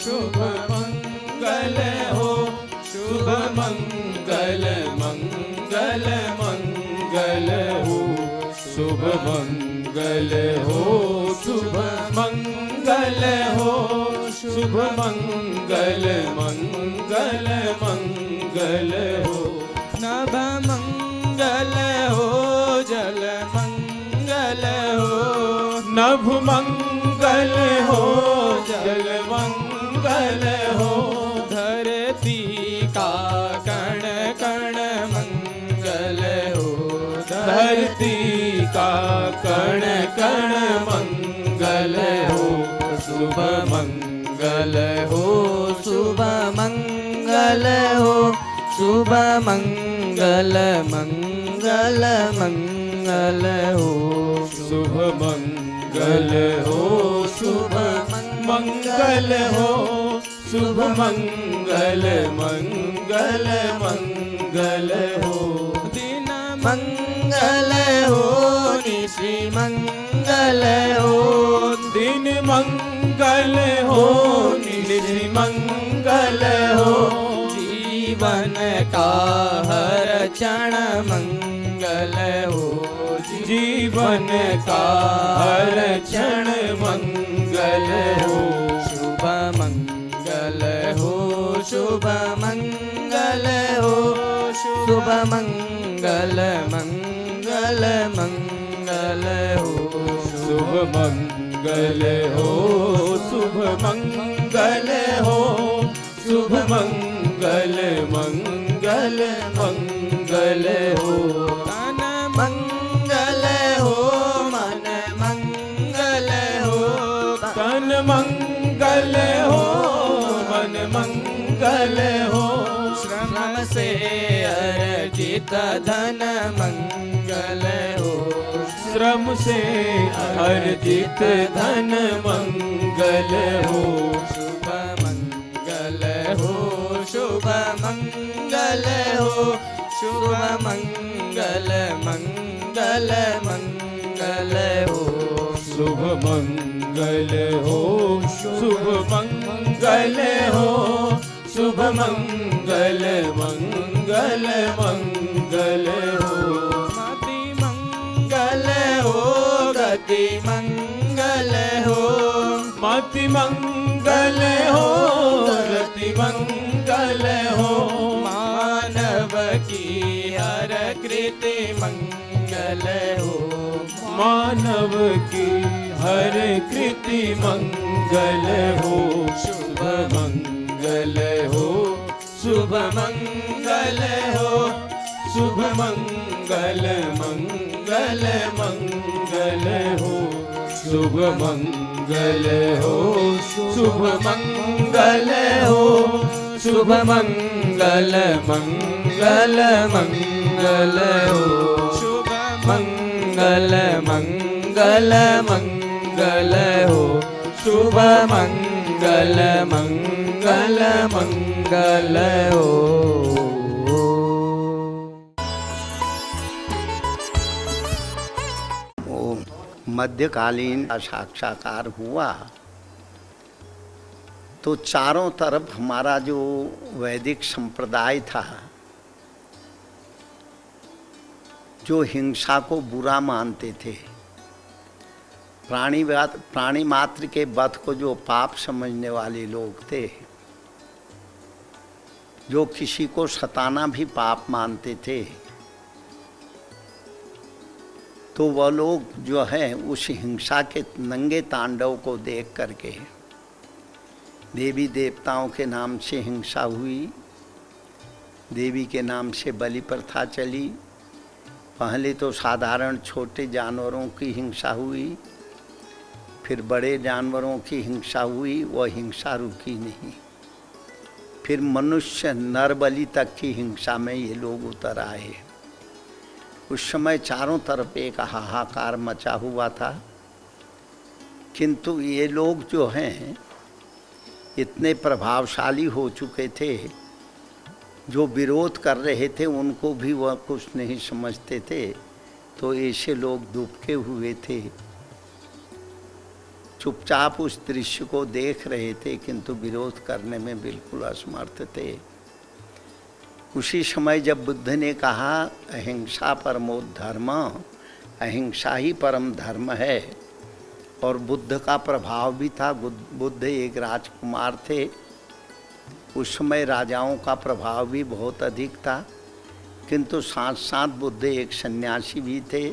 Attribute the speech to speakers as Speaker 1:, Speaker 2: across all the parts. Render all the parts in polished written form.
Speaker 1: शुभ मंगल हो, शुभ मंगल मंगल मंगल हो, शुभ मंगल हो, शुभ मंगल हो, शुभ मंगल मंगल मंगल हो, नभ मंगल हो, जल मंगल हो, नभ मंगल हो, जल मंगल हो, धरती का कण कण मंगल हो, धरती का कण कण मंगल हो, शुभ मंगल हो, शुभ मंगल हो, शुभ मंगल मंगल मंगल हो, शुभ मंगल हो, शुभ मंगल हो, शुभ मंगल मंगल मंगल हो, दिन मंगल हो, निशि मंगल हो, दिन मंगल हो, निशि मंगल हो, जीवन का हर क्षण मंगल हो, जीवन का हर क्षण मंगल हो, शुभ मंगल हो, शुभ मंगल हो, शुभ मंगल मंगल मंगल हो, शुभ मंगल हो, शुभ मंगल हो, शुभ मंगल मंगल मंगल हो, तन मंगल हो, मन मंगल हो, तन मंगल हो, मन मंगल हो, श्रम से अर्जित धन मंगल हो, श्रम से अर्जित धन मंगल हो, शुभ मंगल हो, शुभ मंगल हो, शुभ मंगल मंगल मंगल हो, शुभ मंगल हो, शुभ मंगल हो, शुभ मंगल मंगल मंगल हो, मति मंगल हो, गति मंगल हो, मति मंगल हो, गति मंगल हो, मानव की हर कृति मंगल हो, मानव की हर कृति मंगल हो, शुभ मंगल हो, शुभ मंगल हो, शुभ मंगल मंगल मंगल हो, शुभ मंगल हो, शुभ मंगल हो, शुभ मंगल मंगल मंगल हो, शुभ मंगल मंगल मंगल हो, शुभ मंगल मंगल मंगल हो।
Speaker 2: मध्यकालीन साक्षात्कार हुआ तो चारों तरफ हमारा जो वैदिक संप्रदाय था, जो हिंसा को बुरा मानते थे, प्राणी मात्र के वध को जो पाप समझने वाले लोग थे, जो किसी को सताना भी पाप मानते थे, तो वह लोग जो है उस हिंसा के नंगे तांडव को देख करके, देवी देवताओं के नाम से हिंसा हुई, देवी के नाम से बलि प्रथा चली, पहले तो साधारण छोटे जानवरों की हिंसा हुई, फिर बड़े जानवरों की हिंसा हुई, वह हिंसा रुकी नहीं, फिर मनुष्य नर बलि तक की हिंसा में ये लोग उतर आए। उस समय चारों तरफ एक हाहाकार मचा हुआ था, किंतु ये लोग जो हैं इतने प्रभावशाली हो चुके थे, जो विरोध कर रहे थे उनको भी वह कुछ नहीं समझते थे, तो ऐसे लोग दुबके हुए थे। चुपचाप उस दृश्य को देख रहे थे, किंतु विरोध करने में बिल्कुल असमर्थ थे। उसी समय जब बुद्ध ने कहा अहिंसा परमो धर्म, अहिंसा ही परम धर्म है, और बुद्ध का प्रभाव भी था। बुद्ध एक राजकुमार थे, उस समय राजाओं का प्रभाव भी बहुत अधिक था, किंतु साथ साथ बुद्ध एक सन्यासी भी थे,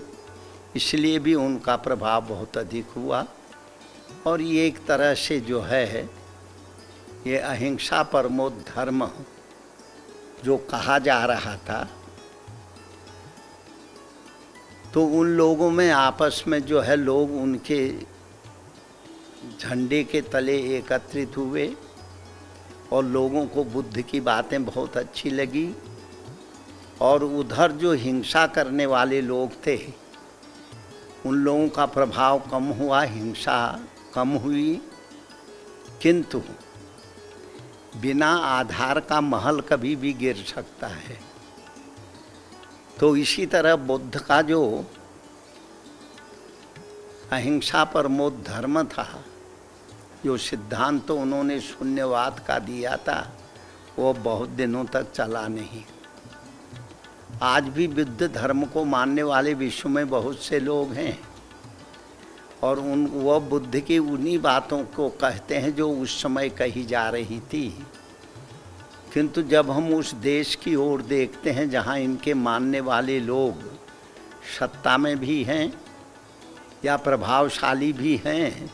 Speaker 2: इसलिए भी उनका प्रभाव बहुत अधिक हुआ। और ये एक तरह से जो है ये अहिंसा परमो धर्म जो कहा जा रहा था, तो उन लोगों में आपस में जो है लोग उनके झंडे के तले एकत्रित हुए और लोगों को बुद्ध की बातें बहुत अच्छी लगी। और उधर जो हिंसा करने वाले लोग थे उन लोगों का प्रभाव कम हुआ, हिंसा कम हुई, किंतु बिना आधार का महल कभी भी गिर सकता है। तो इसी तरह बुद्ध का जो अहिंसा परमो धर्म था, जो सिद्धांत तो उन्होंने शून्यवाद का दिया था, वो बहुत दिनों तक चला नहीं। आज भी बुद्ध धर्म को मानने वाले विश्व में बहुत से लोग हैं, और वह बुद्ध की उन्हीं बातों को कहते हैं जो उस समय कही जा रही थी। किंतु जब हम उस देश की ओर देखते हैं जहाँ इनके मानने वाले लोग सत्ता में भी हैं या प्रभावशाली भी हैं,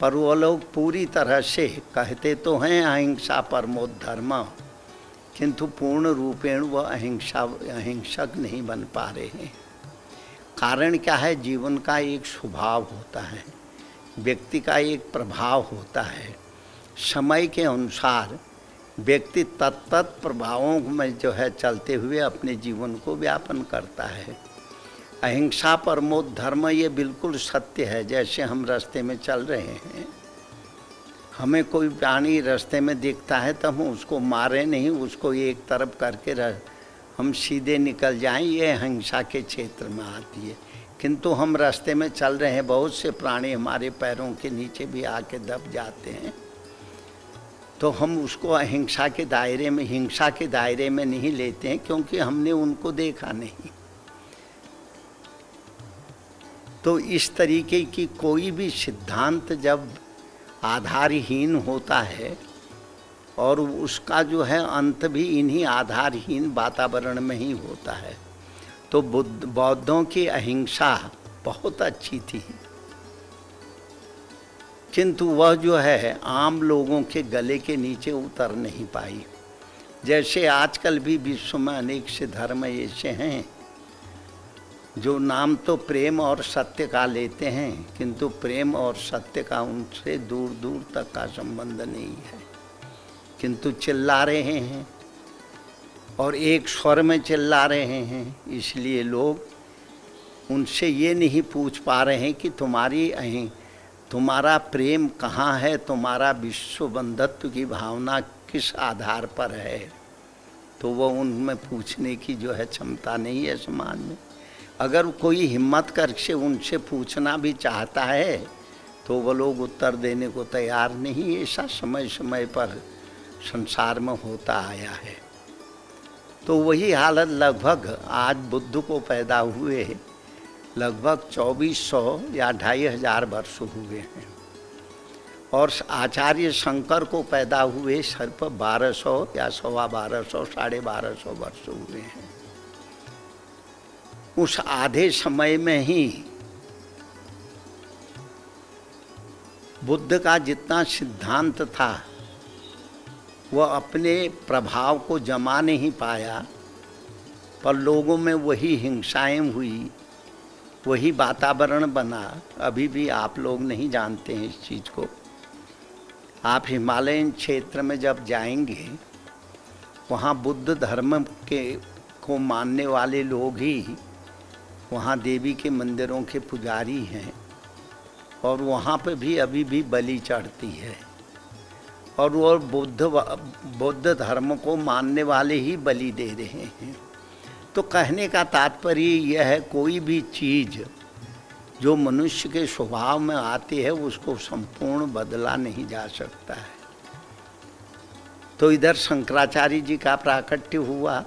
Speaker 2: पर वो लोग पूरी तरह से कहते तो हैं अहिंसा परमो धर्म, किंतु पूर्ण रूपेण वह अहिंसक नहीं बन पा रहे हैं। कारण क्या है? जीवन का एक स्वभाव होता है, व्यक्ति का एक प्रभाव होता है। समय के अनुसार व्यक्ति तत्त प्रभावों में जो है चलते हुए अपने जीवन को व्यापन करता है। अहिंसा परमो धर्म ये बिल्कुल सत्य है। जैसे हम रास्ते में चल रहे हैं, हमें कोई प्राणी रास्ते में दिखता है तो हम उसको मारे नहीं, उसको एक तरफ करके हम सीधे निकल जाएं, ये अहिंसा के क्षेत्र में आती है। किंतु हम रास्ते में चल रहे हैं, बहुत से प्राणी हमारे पैरों के नीचे भी आके दब जाते हैं, तो हम उसको अहिंसा के दायरे में, हिंसा के दायरे में नहीं लेते हैं, क्योंकि हमने उनको देखा नहीं। तो इस तरीके की कोई भी सिद्धांत जब आधारहीन होता है और उसका जो है अंत भी इन्हीं आधारहीन वातावरण में ही होता है। तो बौद्धों की अहिंसा बहुत अच्छी थी, किंतु वह जो है आम लोगों के गले के नीचे उतर नहीं पाई। जैसे आजकल भी विश्व में अनेक से धर्म ऐसे हैं जो नाम तो प्रेम और सत्य का लेते हैं, किंतु प्रेम और सत्य का उनसे दूर दूर तक का संबंध नहीं है, किंतु चिल्ला रहे हैं और एक स्वर में चिल्ला रहे हैं। इसलिए लोग उनसे ये नहीं पूछ पा रहे हैं कि तुम्हारा प्रेम कहाँ है, तुम्हारा विश्व बंधुत्व की भावना किस आधार पर है। तो वो उनमें पूछने की जो है क्षमता नहीं है समाज में। अगर कोई हिम्मत करके उनसे पूछना भी चाहता है तो वो लोग उत्तर देने को तैयार नहीं। ऐसा समय समय पर संसार में होता आया है। तो वही हालत लगभग आज बुद्ध को पैदा हुए लगभग 2400 या 2500 वर्ष हुए हैं, और आचार्य शंकर को पैदा हुए सिर्फ 1200 या 1250, 1250 वर्ष हुए हैं। उस आधे समय में ही बुद्ध का जितना सिद्धांत था वह अपने प्रभाव को जमा नहीं पाया, पर लोगों में वही हिंसाएं हुई, वही वातावरण बना। अभी भी आप लोग नहीं जानते हैं इस चीज़ को। आप हिमालयन क्षेत्र में जब जाएंगे, वहाँ बुद्ध धर्म को मानने वाले लोग ही वहाँ देवी के मंदिरों के पुजारी हैं, और वहाँ पे भी अभी भी बलि चढ़ती है, और वो बुद्ध धर्म को मानने वाले ही बलि दे रहे हैं। तो कहने का तात्पर्य यह है, कोई भी चीज़ जो मनुष्य के स्वभाव में आती है उसको संपूर्ण बदला नहीं जा सकता है। तो इधर शंकराचार्य जी का प्राकट्य हुआ,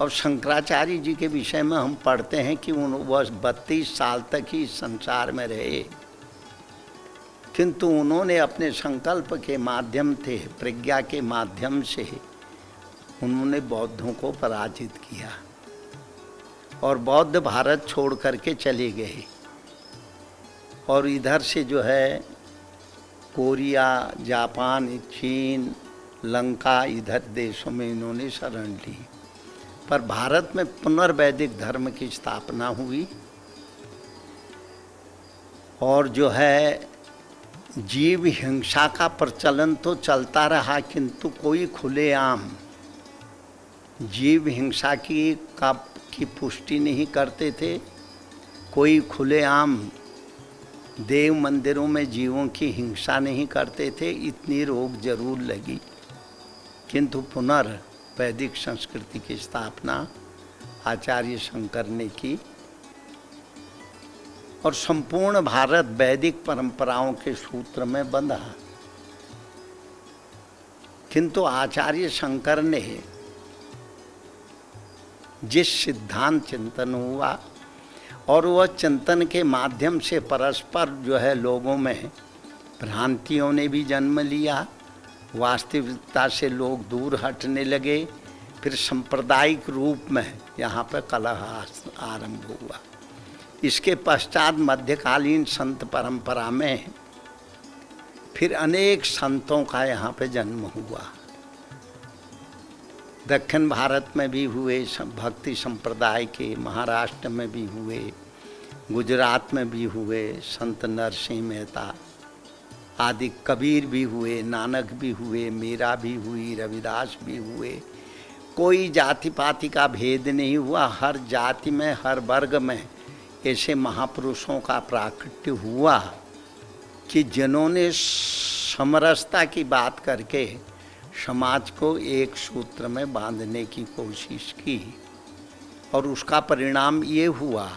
Speaker 2: और शंकराचार्य जी के विषय में हम पढ़ते हैं कि वह 32 साल तक ही संसार में रहे, किंतु उन्होंने अपने संकल्प के माध्यम से, प्रज्ञा के माध्यम से उन्होंने बौद्धों को पराजित किया और बौद्ध भारत छोड़ करके चले गए। और इधर से जो है कोरिया, जापान, चीन, लंका, इधर देशों में इन्होंने शरण ली। पर भारत में पुनर्वैदिक धर्म की स्थापना हुई और जो है जीव हिंसा का प्रचलन तो चलता रहा, किंतु कोई खुलेआम जीव हिंसा की पुष्टि नहीं करते थे। कोई खुलेआम देव मंदिरों में जीवों की हिंसा नहीं करते थे। इतनी रोक जरूर लगी, किंतु पुनर्वैदिक संस्कृति की स्थापना आचार्य शंकर ने की और संपूर्ण भारत वैदिक परंपराओं के सूत्र में बंधा। किंतु आचार्य शंकर ने जिस सिद्धांत चिंतन हुआ और वह चिंतन के माध्यम से परस्पर जो है लोगों में भ्रांतियों ने भी जन्म लिया, वास्तविकता से लोग दूर हटने लगे, फिर सांप्रदायिक रूप में यहाँ पर कलह आरंभ हुआ। इसके पश्चात मध्यकालीन संत परंपरा में फिर अनेक संतों का यहाँ पे जन्म हुआ। दक्षिण भारत में भी हुए भक्ति संप्रदाय के, महाराष्ट्र में भी हुए, गुजरात में भी हुए, संत नरसिंह मेहता आदि, कबीर भी हुए, नानक भी हुए, मीरा भी हुई, रविदास भी हुए। कोई जाति पाति का भेद नहीं हुआ। हर जाति में, हर वर्ग में ऐसे महापुरुषों का प्राकट्य हुआ कि जिन्होंने समरसता की बात करके समाज को एक सूत्र में बांधने की कोशिश की और उसका परिणाम ये हुआ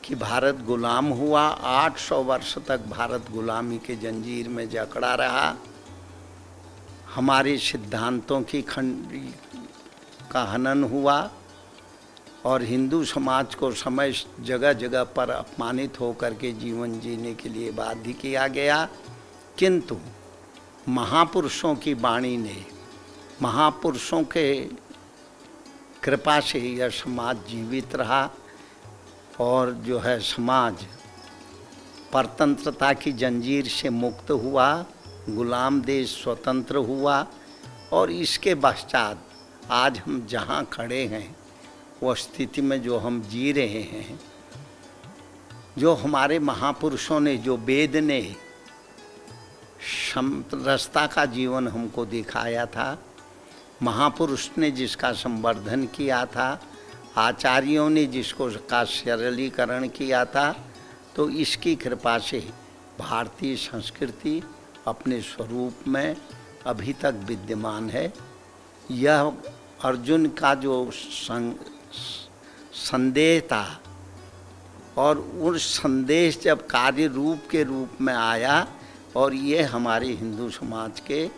Speaker 2: कि भारत गुलाम हुआ। 800 वर्ष तक भारत गुलामी के जंजीर में जकड़ा रहा। हमारे सिद्धांतों की का हनन हुआ और हिंदू समाज को समय जगह जगह पर अपमानित होकर के जीवन जीने के लिए बाध्य किया गया। किंतु महापुरुषों की वाणी ने, महापुरुषों के कृपा से यह समाज जीवित रहा और जो है समाज परतंत्रता की जंजीर से मुक्त हुआ, गुलाम देश स्वतंत्र हुआ। और इसके पश्चात आज हम जहाँ खड़े हैं वो स्थिति में जो हम जी रहे हैं, जो हमारे महापुरुषों ने, जो वेद ने समरसता का जीवन हमको दिखाया था, महापुरुष ने जिसका संवर्धन किया था, आचार्यों ने जिसको का सरलीकरण किया था, तो इसकी कृपा से भारतीय संस्कृति अपने स्वरूप में अभी तक विद्यमान है। यह अर्जुन का जो संदेश था और उस संदेश जब कार्य रूप के रूप में आया और ये हमारे हिंदू समाज के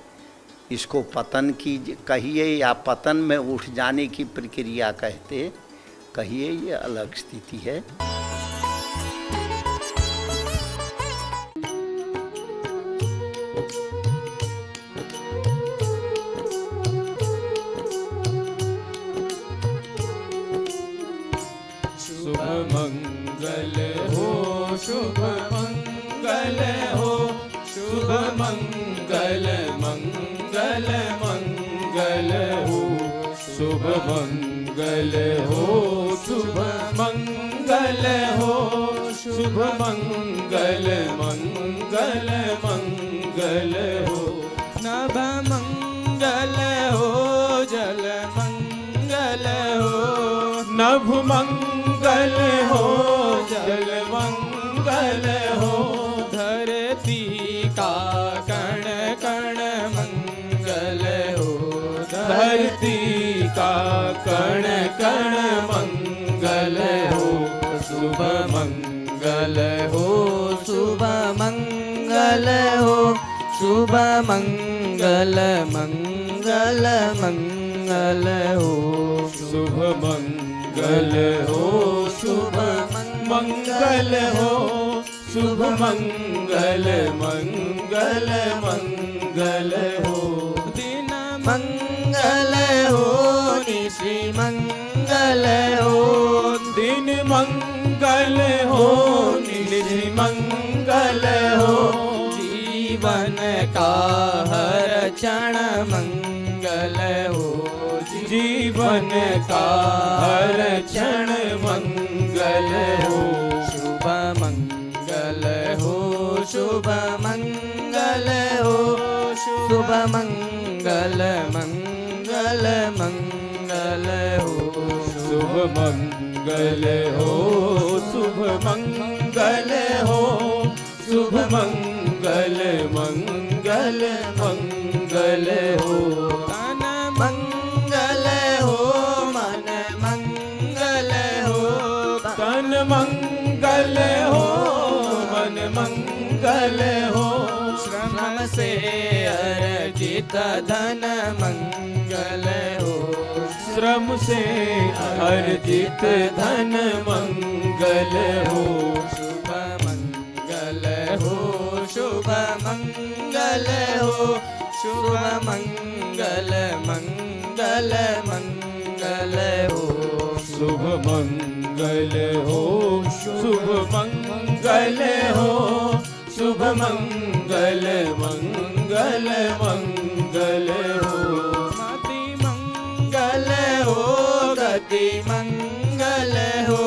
Speaker 2: इसको पतन की कहिए या पतन में उठ जाने की प्रक्रिया कहते कहिए, ये अलग स्थिति है।
Speaker 1: शुभ मंगल हो, शुभ मंगल हो, शुभ मंगल मंगल मंगल हो, शुभ मंगल हो, शुभ मंगल हो, शुभ मंगल मंगल मंगल हो, नभ मंगल हो, जल मंगल हो, नभ मंगल हो, जल मंगल हो, धरती का कण कण मंगल हो, धरती का कण कण मंगल हो, शुभ मंगल हो, शुभ मंगल हो, शुभ मंगल मंगल मंगल हो, शुभ मंगल हो, शुभ मंगल हो, शुभ मंगल मंगल मंगल हो, दिन मंगल हो, निशि मंगल हो, दिन मंगल हो, निशि मंगल हो, जीवन का हर क्षण मंगल हो, जीवन का हर क्षण मंगल हो, शुभ मंगल हो, शुभ मंगल हो, शुभ मंगल मंगल मंगल हो, शुभ मंगल हो, शुभ मंगल हो, शुभ मंगल मंगल मंगल हो, तन मंगल हो, मन मंगल हो, तन मंगल हो, मन मंगल हो, श्रम से अर्जित धन मंगल हो, श्रम से अर्जित धन मंगल हो, शुभ मंगल हो, शुभ मंगल हो, शुभ मंगल मंगल मंगल हो, शुभ मंगल हो, शुभ मंगल हो, शुभ मंगल मंगल मंगल हो, मति मंगल हो, गति मंगल हो,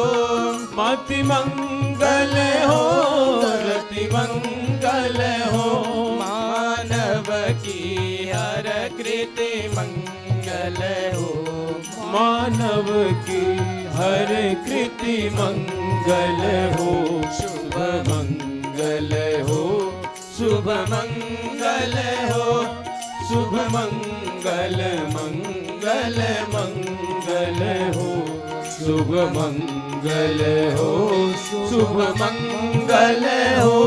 Speaker 1: मति मंगल हो, गति मंगल हो, मानव की हर कृति मंगल हो, मानव की हर कृति मंगल हो, शुभ मंगल हो, शुभ मंगल हो, शुभ मंगल मंगल मंगल हो, शुभ मंगल हो, शुभ मंगल हो,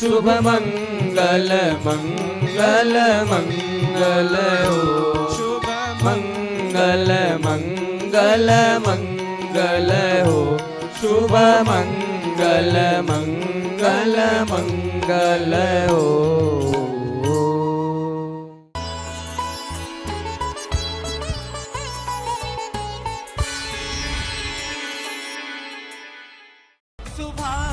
Speaker 1: शुभ मंगल मंगल मंगल हो, शुभ मंगल मंगल मंगल हो, शुभ मंगल मंगल मंगल हो।
Speaker 3: सुभाष